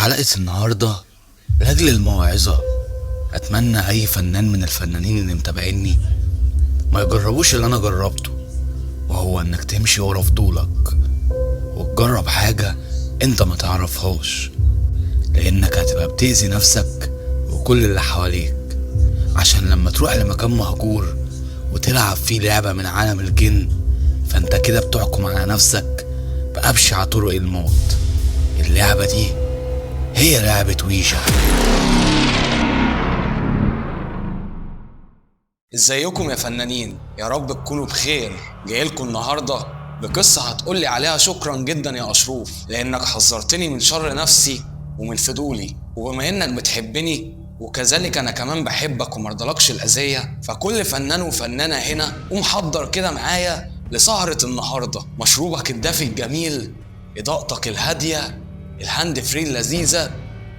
حلقة النهاردة لأجل الموعظة. أتمنى أي فنان من الفنانين اللي متابعيني ما يجربوش اللي أنا جربته، وهو إنك تمشي ورا فضولك وتجرب حاجة أنت ما تعرفهاش، لأنك هتبقى بتأذي نفسك وكل اللي حواليك. عشان لما تروح لمكان مهجور وتلعب فيه لعبة من عالم الجن، فأنت كده بتحكم على نفسك بأبشع طرق الموت. اللعبة دي هي لعبة ويجا. ازيكم يا فنانين؟ يا رب تكونوا بخير. جايلكم النهاردة بقصة هتقولي عليها شكرا جدا يا أشروف، لأنك حذرتني من شر نفسي ومن فضولي، وبما إنك بتحبني وكذلك أنا كمان بحبك ومرضلكش الأذية، فكل فنان وفنانة هنا ومحضر كده معايا لسهرة النهاردة مشروبك الدافي الجميل، إضاءتك الهادية، الهاند فري اللذيذة،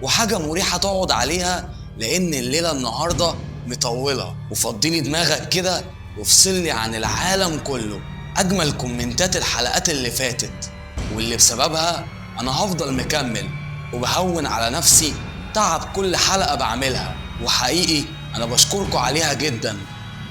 وحاجة مريحة تقعد عليها، لأن الليلة النهاردة مطولة. وفضيلي دماغك كده وافصلي عن العالم كله. أجمل كومنتات الحلقات اللي فاتت واللي بسببها أنا هفضل مكمل وبهون على نفسي تعب كل حلقة بعملها، وحقيقي أنا بشكركم عليها جدا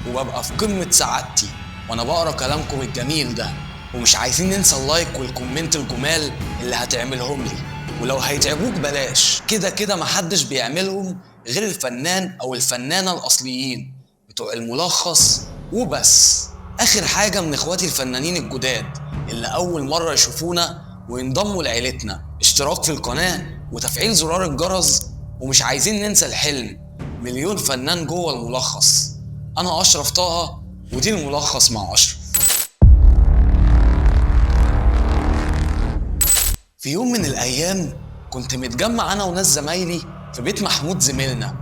وببقى في قمة سعادتي وأنا بقرأ كلامكم الجميل ده. ومش عايزين ننسى اللايك والكومنت الجمال اللي هتعملهم لي، ولو هيتعبوك بلاش، كده كده محدش بيعملهم غير الفنان او الفنانة الاصليين بتوع الملخص وبس. اخر حاجة من اخواتي الفنانين الجداد اللي اول مرة يشوفونا وينضموا لعيلتنا، اشتراك في القناة وتفعيل زرار الجرس. ومش عايزين ننسى الحلم، مليون فنان جوه الملخص. انا اشرف طه ودي الملخص مع اشرف. في يوم من الأيام كنت متجمع أنا وناس زمايلي في بيت محمود زميلنا.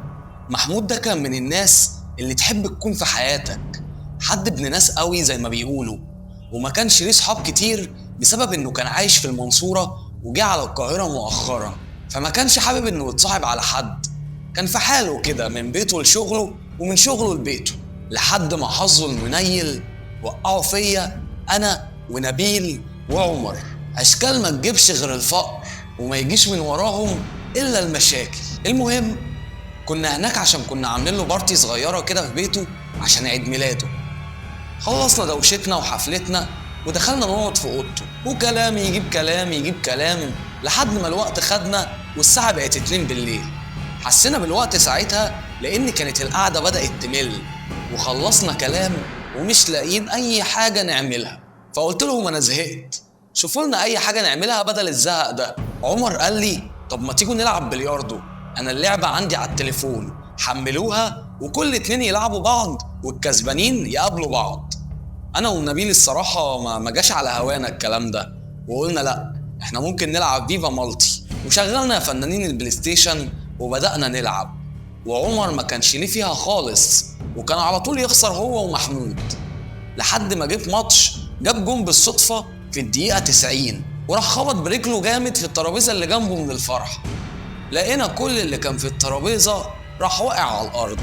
محمود ده كان من الناس اللي تحب تكون في حياتك، حد ابن ناس قوي زي ما بيقولوا، وما كانش ليه صحاب كتير بسبب إنه كان عايش في المنصورة وجه على القاهرة مؤخرا، فما كانش حابب إنه يتصاحب على حد، كان في حاله كده من بيته لشغله ومن شغله لبيته، لحد ما حظه المنيل وقعوا فيا أنا ونبيل وعمر، أشكال ما تجيبش غير الفقر وما يجيش من وراهم إلا المشاكل. المهم كنا هناك عشان كنا عاملين له بارتي صغيرة كده في بيته عشان عيد ميلاده. خلصنا دوشتنا وحفلتنا ودخلنا نقعد في أوضته، وكلام يجيب كلام يجيب كلام لحد ما الوقت خدنا والساعة بقت 2 بالليل. حسينا بالوقت ساعتها لأن كانت القعدة بدأت تمل، وخلصنا كلام ومش لاقيين أي حاجة نعملها، فقلت لهم أنا زهقت، شوفوا لنا اي حاجه نعملها بدل الزهق ده. عمر قال لي طب ما تيجوا نلعب بلياردو، انا اللعبه عندي على التليفون، حملوها وكل اتنين يلعبوا بعض والكسبانين يقابلوا بعض. انا ونبيل الصراحه ما جاش على هوانا الكلام ده، وقلنا لا احنا ممكن نلعب فيفا مالتي، وشغلنا فنانين البلاي ستيشن وبدانا نلعب. وعمر ما كانش ليه فيها خالص وكان على طول يخسر هو ومحمود، لحد ما جه في ماتش جاب جون بالصدفه في الدقيقة 90 وراح خبط برجله جامد في الترابيزة اللي جنبه من الفرح. لقينا كل اللي كان في الترابيزة راح واقع على الأرض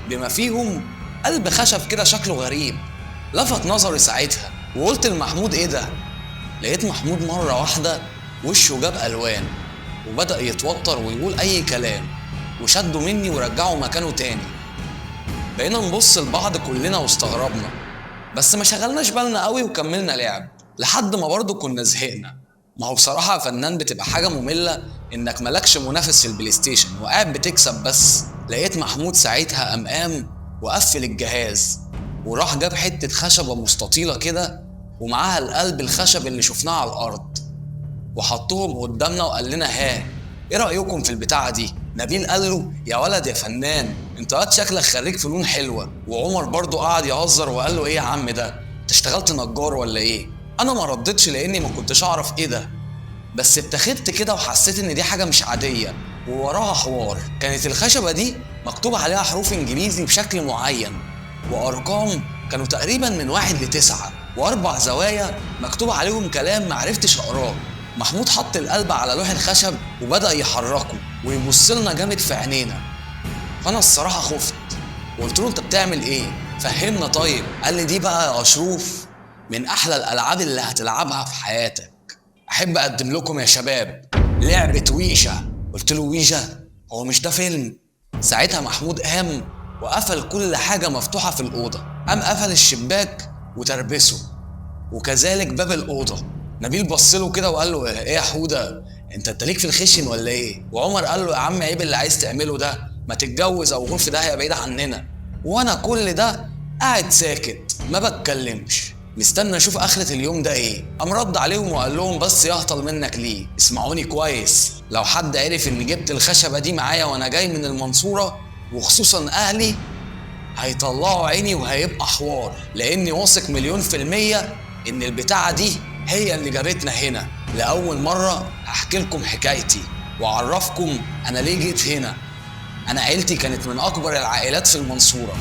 بما فيهم قلب خشب كده شكله غريب. لفت نظري ساعتها وقلت لمحمود ايه ده؟ لقيت محمود مرة واحدة وشه جاب ألوان وبدأ يتوتر ويقول أي كلام، وشده مني ورجعه مكانه تاني. بقينا نبص لبعض كلنا واستغربنا، بس ما شغلناش بالنا قوي وكملنا لعب لحد ما برضه كنا زهقنا. ما هو بصراحة يا فنان بتبقى حاجة مملة انك ملكش منافس في البلاي ستيشن وقاعد بتكسب بس. لقيت محمود ساعتها قام وقفل الجهاز وراح جاب حتة خشبة مستطيلة كده ومعاها القلب الخشب اللي شفناه على الأرض، وحطهم قدامنا وقال لنا ها ايه رأيكم في البتاعة دي؟ نبيل قال له يا ولد يا فنان انت قد شكلك خريج فنون حلوة، وعمر برضه قعد يهزر وقال له ايه يا عم ده انت اشتغلت نجار ولا ايه؟ انا ما ردتش لاني ما كنتش اعرف ايه ده، بس اتخذت كده وحسيت ان دي حاجة مش عادية ووراها حوار. كانت الخشبة دي مكتوب عليها حروف انجليزي بشكل معين وارقام كانوا تقريبا من 1 ل9، واربع زوايا مكتوب عليهم كلام معرفتش اقراه. محمود حط القلب على لوح الخشب وبدأ يحركه ويبص لنا جامد في عينينا، فانا الصراحة خفت وقلت له انت بتعمل ايه؟ فهمنا طيب. قال لي دي بقى يا اشروف من احلى الالعاب اللي هتلعبها في حياتك. احب اقدم لكم يا شباب لعبة ويشا، قلت له ويجا هو مش ده فيلم؟ ساعتها محمود قام وقفل كل حاجة مفتوحة في الأوضة، قام قفل الشباك وتربسه وكذلك باب الأوضة. نبيل بصله كده وقال له ايه يا حودة انت ليك في الخشن ولا ايه؟ وعمر قال له يا عم عيب اللي عايز تعمله ده، ما تتجوز او غرف ده هي بعيد عننا. وانا كل ده قاعد ساكت ما بتكلمش مستنى اشوف اخرة اليوم ده ايه. قام رد عليهم وقال لهم بس يهطل منك ليه، اسمعوني كويس، لو حد عرف اني جبت الخشبة دي معايا وانا جاي من المنصورة وخصوصا اهلي هيطلعوا عيني وهيبقى حوار، لاني واثق 100% ان البتاعة دي هي اللي جابتنا هنا. لأول مرة هحكي لكم حكايتي وأعرفكم أنا ليه جيت هنا. أنا عيلتي كانت من أكبر العائلات في المنصورة،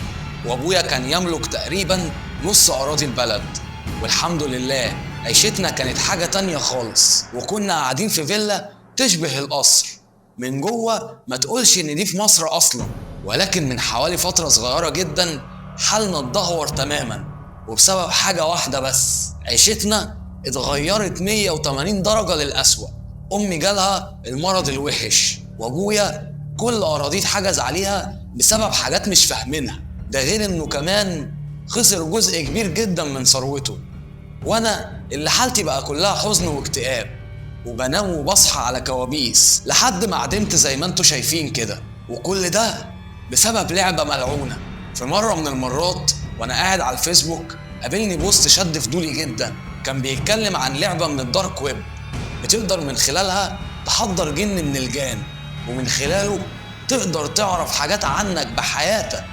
وأبويا كان يملك تقريبا نص أراضي البلد، والحمد لله عيشتنا كانت حاجة تانية خالص، وكنا قاعدين في فيلا تشبه القصر من جوه، ما تقولش إن دي في مصر أصلا. ولكن من حوالي فترة صغيرة جدا حالنا اتدهور تماما، وبسبب حاجة واحدة بس، عيشتنا اتغيرت 180 درجة للأسوأ. أمي جالها المرض الوحش، وأبويا كل أراضيه اتحجز عليها بسبب حاجات مش فاهمينها، ده غير إنه كمان خسر جزء كبير جدا من ثروته. وأنا اللي حالتي بقى كلها حزن واكتئاب، وبنام وبصحى على كوابيس لحد ما عدمت زي ما انتوا شايفين كده. وكل ده بسبب لعبة ملعونة. في مرة من المرات وأنا قاعد على الفيسبوك قابلني بوست شد فضولي جدا، كان بيتكلم عن لعبة من الدارك ويب بتقدر من خلالها تحضر جن من الجان، ومن خلاله تقدر تعرف حاجات عنك بحياتك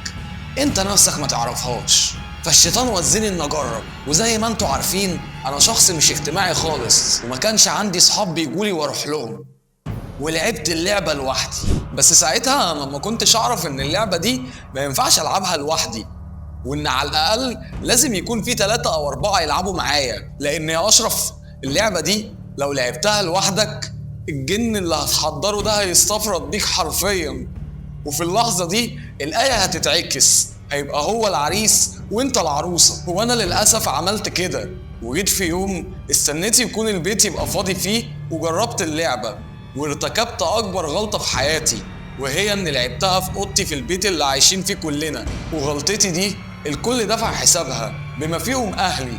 انت نفسك ما تعرفهاش. فالشيطان وزني ان اجرب، وزي ما انتوا عارفين انا شخص مش اجتماعي خالص، وما كانش عندي صحاب بيجولي واروح لهم، ولعبت اللعبة لوحدي. بس ساعتها ما كنتش اعرف ان اللعبة دي ما ينفعش العبها لوحدي، وان على الاقل لازم يكون في 3 أو 4 يلعبوا معايا، لان يا اشرف اللعبة دي لو لعبتها لوحدك الجن اللي هتحضره ده هيستفرد بيك حرفيا، وفي اللحظة دي الآية هتتعكس، هيبقى هو العريس وانت العروسة. وانا للأسف عملت كده، وجيت في يوم استنيت يكون البيت يبقى فاضي فيه وجربت اللعبة، وارتكبت اكبر غلطة في حياتي، وهي اني لعبتها في اوضتي في البيت اللي عايشين فيه كلنا. وغلطتي دي الكل دفع حسابها بما فيهم اهلي،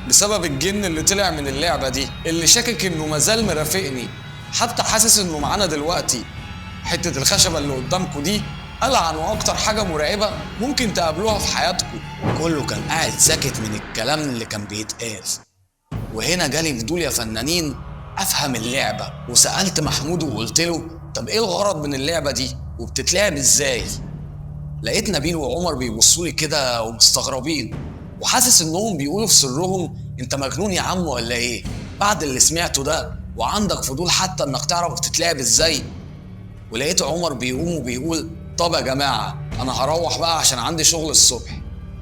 بسبب الجن اللي طلع من اللعبة دي، اللي شاكك انه مازال مرافقني، حتى حاسس انه معانا دلوقتي. حتة الخشبة اللي قدامكم دي ألعن وأكتر حاجة مرعبة ممكن تقابلوها في حياتكم. كله كان قاعد ساكت من الكلام اللي كان بيتقال، وهنا جالي فضول يا فنانين أفهم اللعبة، وسألت محمود وقلت له طب إيه الغرض من اللعبة دي وبتتلعب إزاي؟ لقيت نبيل وعمر بيبصولي كده ومستغربين، وحاسس إنهم بيقولوا في سرهم أنت مجنون يا عم ولا إيه؟ بعد اللي سمعته ده وعندك فضول حتى إنك تعرف بتتلعب إزاي؟ ولقيت عمر بيقوم وبيقول طب يا جماعة أنا هروح بقى عشان عندي شغل الصبح.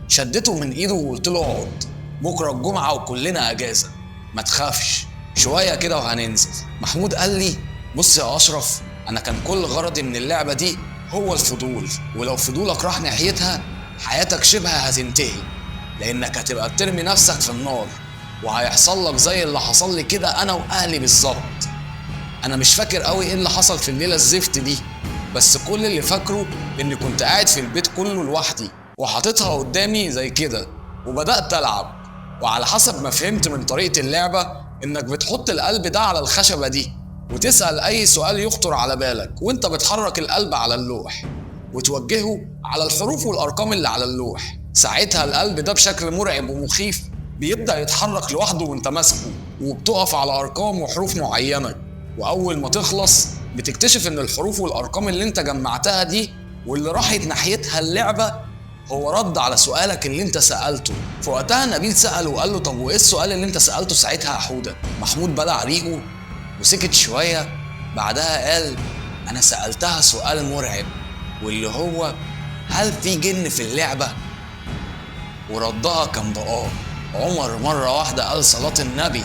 شدته من إيده وقلت له اقعد، بكرة الجمعة وكلنا أجازة، ما تخافش شوية كده وهننزل. محمود قال لي بص يا أشرف، أنا كان كل غرضي من اللعبة دي هو الفضول، ولو فضولك راح ناحيتها حياتك شبه هتنتهي، لأنك هتبقى بترمي نفسك في النار، وهيحصل لك زي اللي حصل لي كده أنا وأهلي بالظبط. أنا مش فاكر قوي إيه اللي حصل في الليلة الزفت دي، بس كل اللي فاكره إني كنت قاعد في البيت كله لوحدي وحاططها قدامي زي كده، وبدأت ألعب. وعلى حسب ما فهمت من طريقة اللعبة إنك بتحط القلب ده على الخشبة دي، وتسأل أي سؤال يخطر على بالك وإنت بتحرك القلب على اللوح، وتوجهه على الحروف والأرقام اللي على اللوح. ساعتها القلب ده بشكل مرعب ومخيف بيبدأ يتحرك لوحده وإنت ماسكه، وبتقف على أرقام وحروف معينة، وأول ما تخلص بتكتشف إن الحروف والأرقام اللي إنت جمعتها دي واللي راحت ناحيتها اللعبة هو رد على سؤالك اللي إنت سألته. فوقتها نبيل سأله وقال له طب وإيه السؤال اللي إنت سألته ساعتها يا حودة؟ محمود بلع ريقه وسكت شوية، بعدها قال أنا سألتها سؤال مرعب، واللي هو هل في جن في اللعبة؟ وردها كان بآه. عمر مرة واحدة قال صلاة النبي،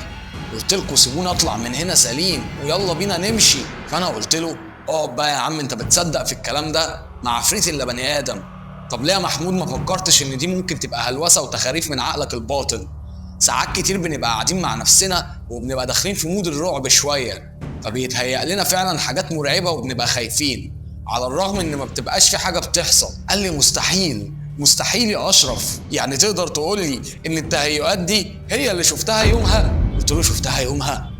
قلت لكم سيبوني اطلع من هنا سليم ويلا بينا نمشي. فانا قلت له اقعد بقى يا عم، انت بتصدق في الكلام ده؟ مع عفريت الا بني ادم. طب ليه يا محمود ما فكرتش ان دي ممكن تبقى هلوسه وتخاريف من عقلك الباطن؟ ساعات كتير بنبقى قاعدين مع نفسنا وبنبقى داخلين في مود الرعب شويه، فبيتهيأ لنا فعلا حاجات مرعبة وبنبقى خايفين، على الرغم ان ما بتبقاش في حاجة بتحصل. قال لي مستحيل مستحيل يا اشرف، يعني تقدر تقول لي ان التهيؤات دي هي اللي شفتها يومها؟ قلت له شفتها يومها؟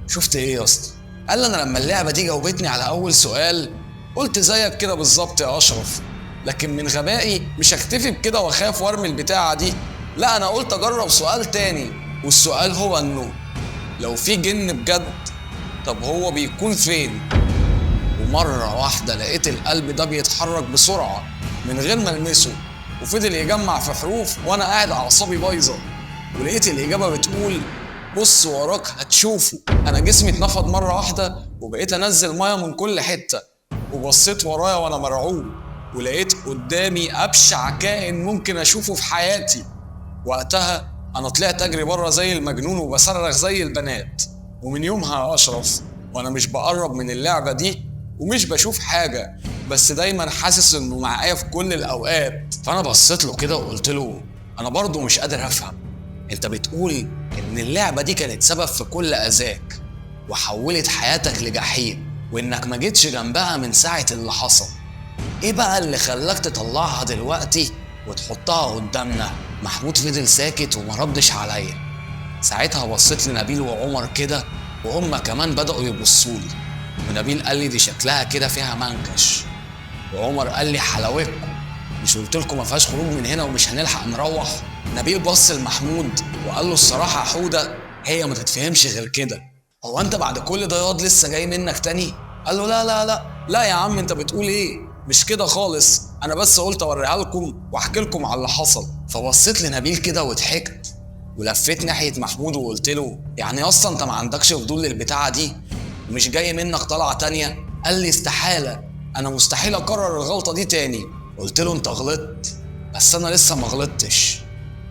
شفت ايه يا اسطى؟ قال لي انا لما اللعبة دي جاوبتني على اول سؤال قلت زيك كده بالظبط يا اشرف، لكن من غبائي مش هكتفي بكده واخاف وارمي البتاعة دي، لا انا قلت اجرب سؤال تاني، والسؤال هو انه لو في جن بجد طب هو بيكون فين؟ ومرة واحدة لقيت القلب ده بيتحرك بسرعة من غير ما المسه، وفضل يجمع في حروف وانا قاعد اعصابي بايظة، ولقيت الاجابة بتقول بص وراك هتشوفه. انا جسمي اتنفض مرة واحدة وبقيت انزل مية من كل حتة، وبصيت ورايا وانا مرعوب، ولقيت قدامي ابشع كائن ممكن اشوفه في حياتي. وقتها انا طلعت اجري بره زي المجنون وبصرخ زي البنات. ومن يومها يا اشرف وانا مش بقرب من اللعبة دي ومش بشوف حاجة، بس دايما حاسس انه معايا في كل الاوقات. فانا بصيت له كده وقلت له انا برضو مش قادر افهم، انت بتقول ان اللعبة دي كانت سبب في كل اذاك وحولت حياتك لجحيم، وانك ما جيتش جنبها من ساعة اللي حصل، ايه بقى اللي خلاك تطلعها دلوقتي وتحطها قدامنا؟ محمود فضل ساكت وما ردش عليا. ساعتها بصيت لنبيل وعمر كده وهم كمان بدأوا يبصولي، ونبيل قال لي دي شكلها كده فيها منكش، وعمر قال لي حلاوتكم، مش قلت لكم ما فيهاش خروج من هنا ومش هنلحق نروح؟ نبيل بص لمحمود وقال له الصراحة يا حودة هي ما تتفهمش غير كده، هو انت بعد كل ده ياض لسه جاي منك تاني؟ قال له لا لا لا لا يا عم انت بتقول ايه؟ مش كده خالص، انا بس قلت اوريها لكم واحكي لكم على اللي حصل. فبصيت لنبيل كده وضحكت ولفيت ناحية محمود وقلت له يعني اصلا انت ما عندكش فضول للبتاعة دي؟ مش جاي منك طلعة تانية؟ قال لي استحالة، انا مستحيل اكرر الغلطة دي تاني. قلت له انت غلطت بس انا لسه ما غلطتش.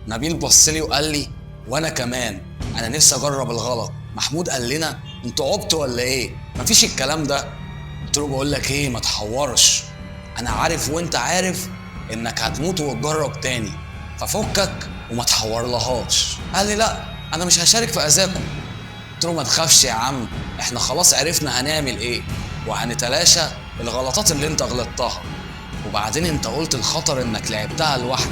نبيل بص لي وقال لي وانا كمان انا نفسي اجرب الغلط. محمود قال لنا انتوا عبتوا ولا ايه؟ مفيش الكلام ده. قلت له بقول لك ايه ما تحورش، انا عارف وانت عارف انك هتموت وتجرب تاني، ففكك وما تحورلهاش. قال لي لا انا مش هشارك في اذاكم. قلت له ما تخافش يا عم، احنا خلاص عرفنا هنعمل ايه وهنتلاشى الغلطات اللي انت غلطتها، وبعدين انت قلت الخطر انك لعبتها لوحدك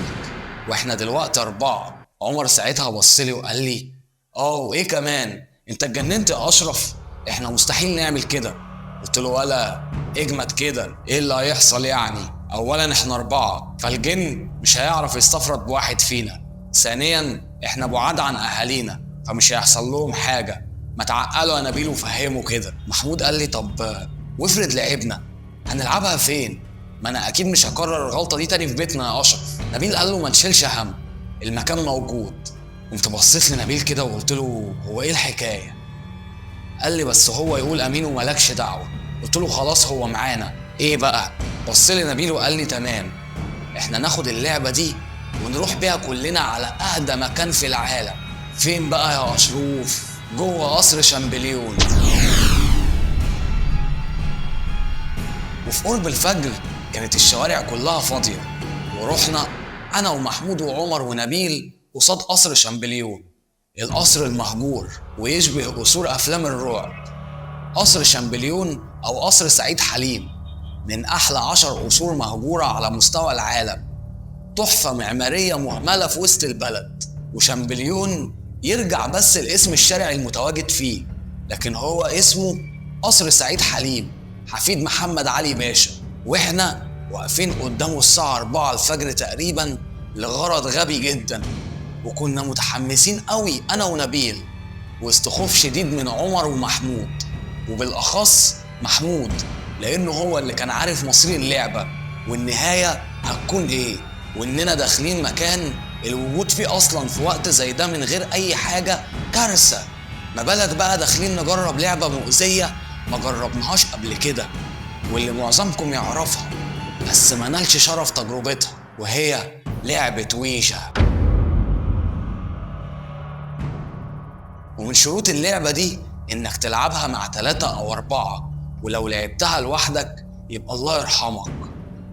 واحنا دلوقتي 4. عمر ساعتها بصلي وقال لي وايه كمان؟ انت اتجننت يا اشرف، احنا مستحيل نعمل كده. قلت له ولا اجمد كده، ايه اللي هيحصل يعني؟ اولا احنا 4 فالجن مش هيعرف يستفرد بواحد فينا، ثانيا احنا بعاد عن اهالينا فمش هيحصل لهم حاجة، ما تعقلوا يا نبيل وفهموا كده. محمود قال لي طب وافرض لعبنا هنلعبها فين؟ ما انا اكيد مش هكرر الغلطة دي تاني في بيتنا يا اشرف. نبيل قال له ما تشيلش هم، المكان موجود. قمت بصيت لنبيل كده وقلت له هو ايه الحكاية؟ قال لي بس هو يقول امين وملكش دعوة. قلت له خلاص هو معانا، ايه بقى؟ بص لي نبيل وقال لي تمام، احنا ناخد اللعبة دي ونروح بيها كلنا على اهدى مكان في العالم. فين بقى يا اشروف؟ جوه قصر شامبليون. وفي قرب الفجر كانت الشوارع كلها فاضية، ورحنا انا ومحمود وعمر ونبيل قصاد قصر شامبليون، القصر المهجور ويشبه قصور افلام الرعب. قصر شامبليون او قصر سعيد حليم من احلى 10 قصور مهجورة على مستوى العالم، تحفة معمارية مهملة في وسط البلد. وشامبليون يرجع بس الاسم الشارعي المتواجد فيه، لكن هو اسمه قصر سعيد حليم حفيد محمد علي باشا. واحنا واقفين قدامه الساعة 4 الفجر تقريبا لغرض غبي جدا، وكنا متحمسين قوي انا ونبيل وسط خوف شديد من عمر ومحمود، وبالاخص محمود لانه هو اللي كان عارف مصير اللعبة والنهاية هتكون ايه، واننا داخلين مكان الوجود فيه اصلا في وقت زي ده من غير اي حاجة كارثة، ما بالك بقى داخلين نجرب لعبة مؤذية ما جربناهاش قبل كده واللي معظمكم يعرفها بس ما نالش شرف تجربتها، وهي لعبة ويشة. ومن شروط اللعبة دي انك تلعبها مع 3 أو 4، ولو لعبتها لوحدك يبقى الله يرحمك.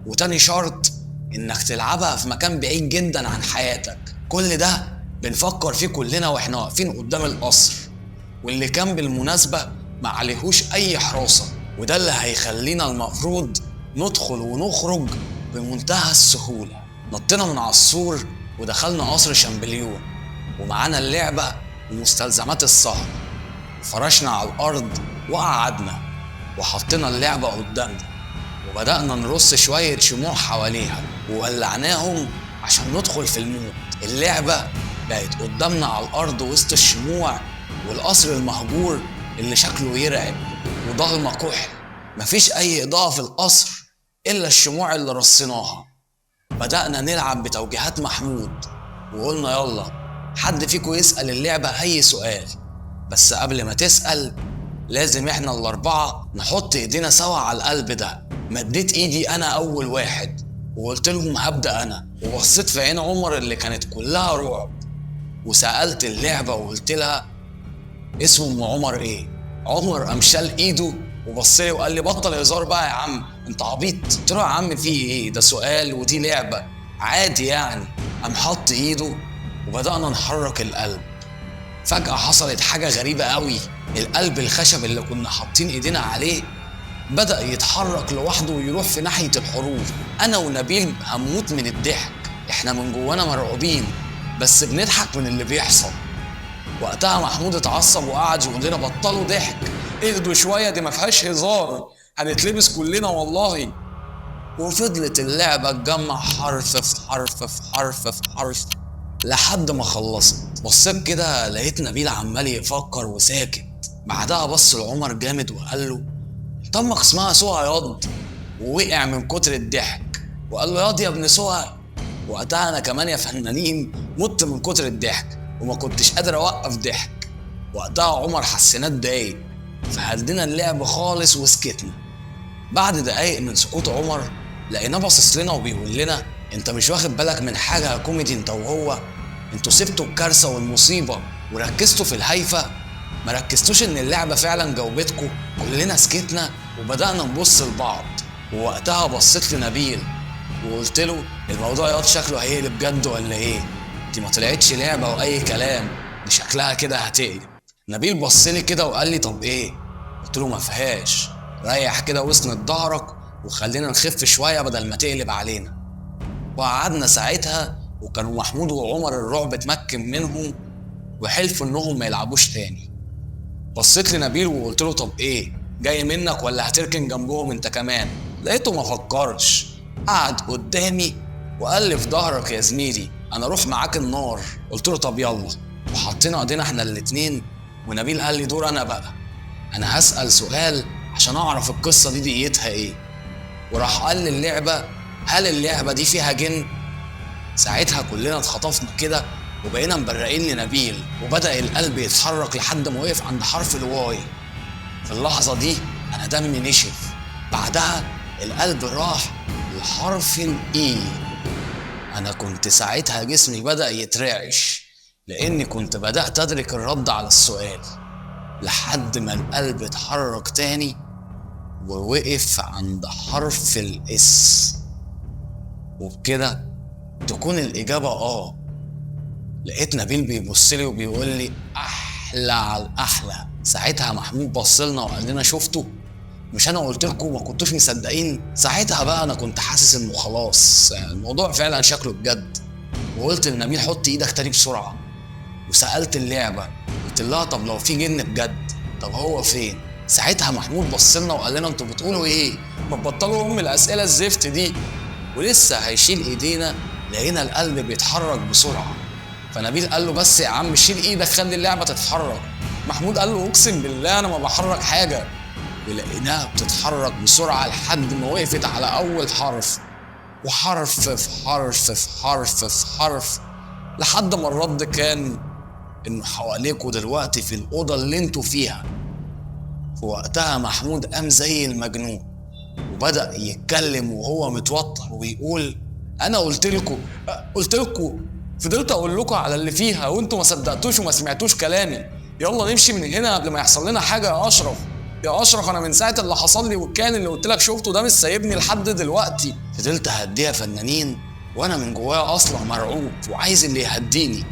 وتاني شرط انك تلعبها في مكان بعيد جدا عن حياتك. كل ده بنفكر فيه كلنا واحنا واقفين قدام القصر، واللي كان بالمناسبة ما عليهوش اي حراسة، وده اللي هيخلينا المفروض ندخل ونخرج بمنتهى السهولة. نطينا من على السور ودخلنا قصر شامبليون، ومعانا اللعبة ومستلزمات السهر، وفرشنا على الأرض وقعدنا وحطينا اللعبة قدامنا، وبدأنا نرص شوية شموع حواليها وولعناهم عشان ندخل في المود. اللعبة بقت قدامنا على الأرض وسط الشموع والقصر المهجور اللي شكله يرعب وضلمة كحل، مفيش أي إضاءة في القصر إلا الشموع اللي رصيناها. بدأنا نلعب بتوجيهات محمود وقلنا يلا حد فيكم يسأل اللعبة أي سؤال، بس قبل ما تسأل لازم احنا الأربعة نحط ايدينا سوا على القلب ده. مديت ايدي انا اول واحد وقلت لهم هبدأ انا، وبصيت في عين عمر اللي كانت كلها رعب، وسألت اللعبة وقلت لها اسمه ام عمر ايه؟ عمر قام شال ايده وبصلي وقال لي بطل هزار بقى يا عم، انت عبيط. قلت له يا عم في ايه؟ ده سؤال ودي لعبة عادي يعني. قام حط ايده وبدأنا نحرك القلب. فجأة حصلت حاجة غريبة قوي، القلب الخشب اللي كنا حاطين ايدينا عليه بدأ يتحرك لوحده ويروح في ناحية الحروف. انا ونبيل هموت من الضحك، احنا من جوانا مرعوبين بس بنضحك من اللي بيحصل. وقتها محمود اتعصب وقعد يقول لنا بطلوا ضحك، اهدوا شوية، دي ما فيهاش هزار، هنتلبس كلنا والله. وفضلت اللعبة تجمع حرف في حرف في حرف في حرف لحد ما خلصت. بصيت كده لقيت نبيل عمال يفكر وساكت. بعدها بص لعمر جامد وقال له طمك اسمها سوها ياض، ووقع من كتر الضحك وقال له ياض يا ابن سوها. وقتها انا كمان يا فنانين مت من كتر الضحك وما كنتش قادر اوقف ضحك. وقتها عمر حسيناه اتضايق فهدينا اللعب خالص وسكتنا. بعد دقايق من سكوت عمر لقيناه باصص لنا وبيقول لنا انت مش واخد بالك من حاجه يا كوميدي انت وهو؟ انتوا سبتوا الكارثه والمصيبه وركزتوا في الهايفه، ما ركزتوش ان اللعبه فعلا جاوبتكم. كلنا سكتنا وبدانا نبص لبعض، ووقتها بصيت لنبيل وقلت له الموضوع ياض شكله هيقلب جد ولا ايه؟ دي ما طلعتش لعبه واي كلام، دي شكلها كده هتقلب. نبيل بصلي كده وقال لي طب ايه؟ قلت له ما فيهاش، ريح كده واسند ظهرك وخلينا نخف شويه بدل ما تقلب علينا. وقعدنا ساعتها وكانوا محمود وعمر الرعب اتمكن منهم وحلفوا انهم ما يلعبوش تاني. بصيت لنبيل وقلت له طب ايه؟ جاي منك ولا هتركن جنبهم انت كمان؟ لقيته ما فكرش، قعد قدامي وقال لي في ظهرك يا زميلي انا اروح معاك النار. قلت له طب يلا، وحطينا ايدينا احنا الاتنين. ونبيل قال لي دور انا بقى، انا هسأل سؤال عشان اعرف القصة دي ديتها ايه. وراح قال لي اللعبة هل اللعبة دي فيها جن؟ ساعتها كلنا اتخطفنا كده وبقينا مبرقين لنبيل، وبدأ القلب يتحرك لحد ما وقف عند حرف الواي. في اللحظة دي انا دمي نشف. بعدها القلب راح لحرف الاي. انا كنت ساعتها جسمي بدأ يترعش لاني كنت بدأت ادرك الرد على السؤال، لحد ما القلب اتحرك تاني ووقف عند حرف الاس. وبكده تكون الإجابة لقيت نبيل بيبصلي وبيقول لي أحلى على الأحلى. ساعتها محمود بصلنا وقال لنا شفتوا؟ مش أنا قلت لكم ما كنتوش مصدقين؟ ساعتها بقى أنا كنت حاسس إنه خلاص الموضوع فعلا شكله بجد. وقلت لنبيل حط إيدك تاني بسرعة. وسألت اللعبة قلت لها طب لو في جن بجد طب هو فين؟ ساعتها محمود بصلنا وقال لنا انتوا بتقولوا ايه؟ ما تبطلوا الأسئلة الزفت دي. ولسه هيشيل ايدينا لقينا القلب بيتحرك بسرعه. فنبيل قال له بس يا عم شيل ايدك خلي اللعبه تتحرك. محمود قال له اقسم بالله انا ما بحرك حاجه. ولقيناها بتتحرك بسرعه لحد ما وقفت على اول حرف، وحرف في حرف في حرف في حرف، لحد ما الرد كان انه حواليكوا دلوقتي في الاوضه اللي انتوا فيها. في وقتها محمود قام زي المجنون وبدأ يتكلم وهو متوتر ويقول انا قلت لكم فضلت اقول لكم على اللي فيها وانتوا ما صدقتوش وما سمعتوش كلامي. يلا نمشي من هنا قبل ما يحصل لنا حاجه يا اشرف. يا اشرف انا من ساعه اللي حصل لي والكائن اللي قلت لك شفته ده مش سايبني لحد دلوقتي. فضلت اهديها فنانين وانا من جوايا اصلا مرعوب وعايز اللي يهديني.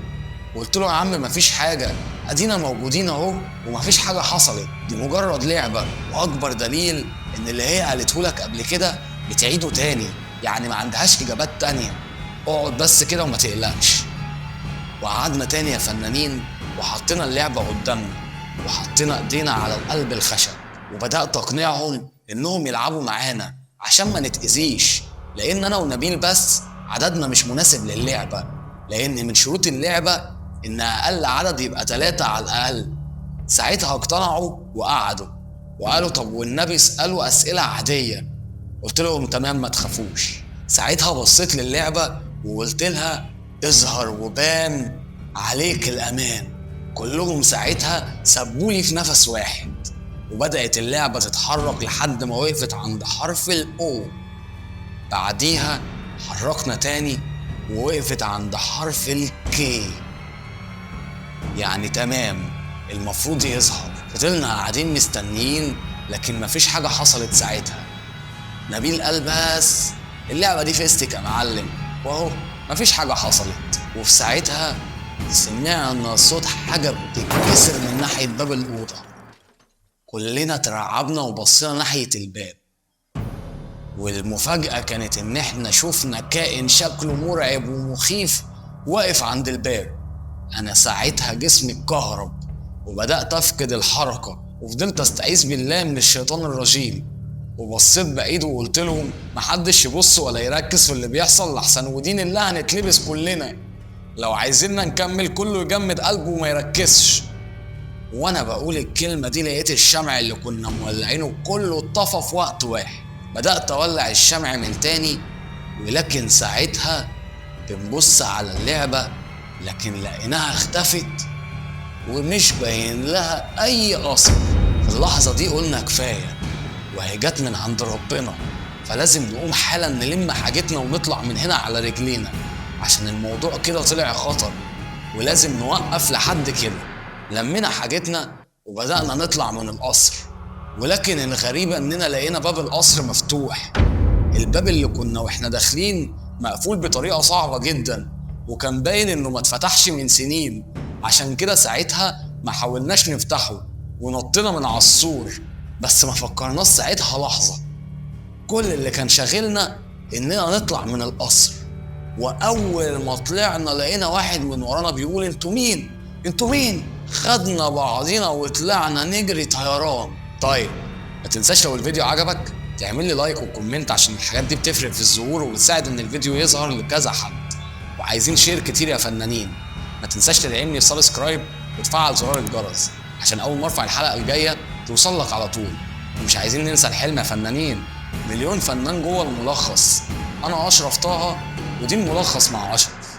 وقلت له يا عم مفيش حاجه، ادينا موجودين اهو ومفيش حاجه حصلت، دي مجرد لعبه، واكبر دليل ان اللي هي قالته لك قبل كده بتعيده تاني، يعني ما عندهاش اجابات تانيه، اقعد بس كده وما تقلقش. وقعدنا تاني يا فنانين وحطينا اللعبه قدامنا وحطينا ايدينا على القلب الخشب، وبدات اقنعهم انهم يلعبوا معانا عشان ما نتاذيش، لان انا ونبيل بس عددنا مش مناسب للعبه، لان من شروط اللعبه ان اقل عدد يبقى 3 على الاقل. ساعتها اقتنعوا وقعدوا وقالوا طب والنبي اسالوا اسئله عاديه. قلت لهم تمام ما تخافوش. ساعتها بصيت للعبه وقلت لها اظهر وبان عليك الامان. كلهم ساعتها سابولي في نفس واحد، وبدأت اللعبة تتحرك لحد ما وقفت عند حرف الأو. بعديها حركنا تاني ووقفت عند حرف الكي، يعني تمام المفروض يظهر. فضلنا قاعدين مستنيين لكن مفيش حاجة حصلت. ساعتها نبيل قال بس اللعبة دي فيستك يا معلم، وهو مفيش حاجة حصلت. وفي ساعتها سمعنا صوت حاجة بتتكسر من ناحية باب الأوضة. كلنا ترعبنا وبصينا ناحية الباب، والمفاجأة كانت إن إحنا شفنا كائن شكله مرعب ومخيف واقف عند الباب. أنا ساعتها جسمي اتكهرب وبدأت أفقد الحركة، وفضلت أستعيذ بالله من الشيطان الرجيم، وبصيت بعيد وقلت لهم محدش يبص ولا يركز في اللي بيحصل لحسن ودين الله هنتلبس كلنا، لو عايزيننا نكمل كله يجمد قلبه وما يركزش. وانا بقول الكلمة دي لقيت الشمع اللي كنا مولعينه كله اتطفى في وقت واحد. بدأت اولع الشمع من تاني، ولكن ساعتها بنبص على اللعبة لكن لقيناها اختفت ومش باين لها اي اثر. في اللحظة دي قلنا كفاية وهي جت من عند ربنا، فلازم نقوم حالا نلم حاجتنا ونطلع من هنا على رجلينا، عشان الموضوع كده طلع خطر ولازم نوقف لحد كده. لمينا حاجتنا وبدأنا نطلع من القصر، ولكن الغريبة اننا لقينا باب القصر مفتوح. الباب اللي كنا واحنا داخلين مقفول بطريقة صعبة جدا، وكان باين انه ما اتفتحش من سنين، عشان كده ساعتها ما حاولناش نفتحه ونطينا من على السور. بس ما فكرناش ساعتها لحظة، كل اللي كان شاغلنا اننا نطلع من القصر. واول ما طلعنا لقينا واحد من ورانا بيقول انتوا مين؟ انتوا مين؟ خدنا بعضينا وطلعنا نجري طيران. طيب ما تنساش لو الفيديو عجبك تعمل لي لايك وكومنت، عشان الحاجات دي بتفرق في الظهور وبتساعد ان الفيديو يظهر لكذا حد. وعايزين شير كتير يا فنانين. ما تنساش تدعمني بسبسكرايب وتفعل زرار الجرس عشان اول ما ارفع الحلقة الجاية توصل لك على طول. ومش عايزين ننسى الحلم يا فنانين، مليون فنان جوه الملخص. انا اشرف طه ودي الملخص مع اشرف.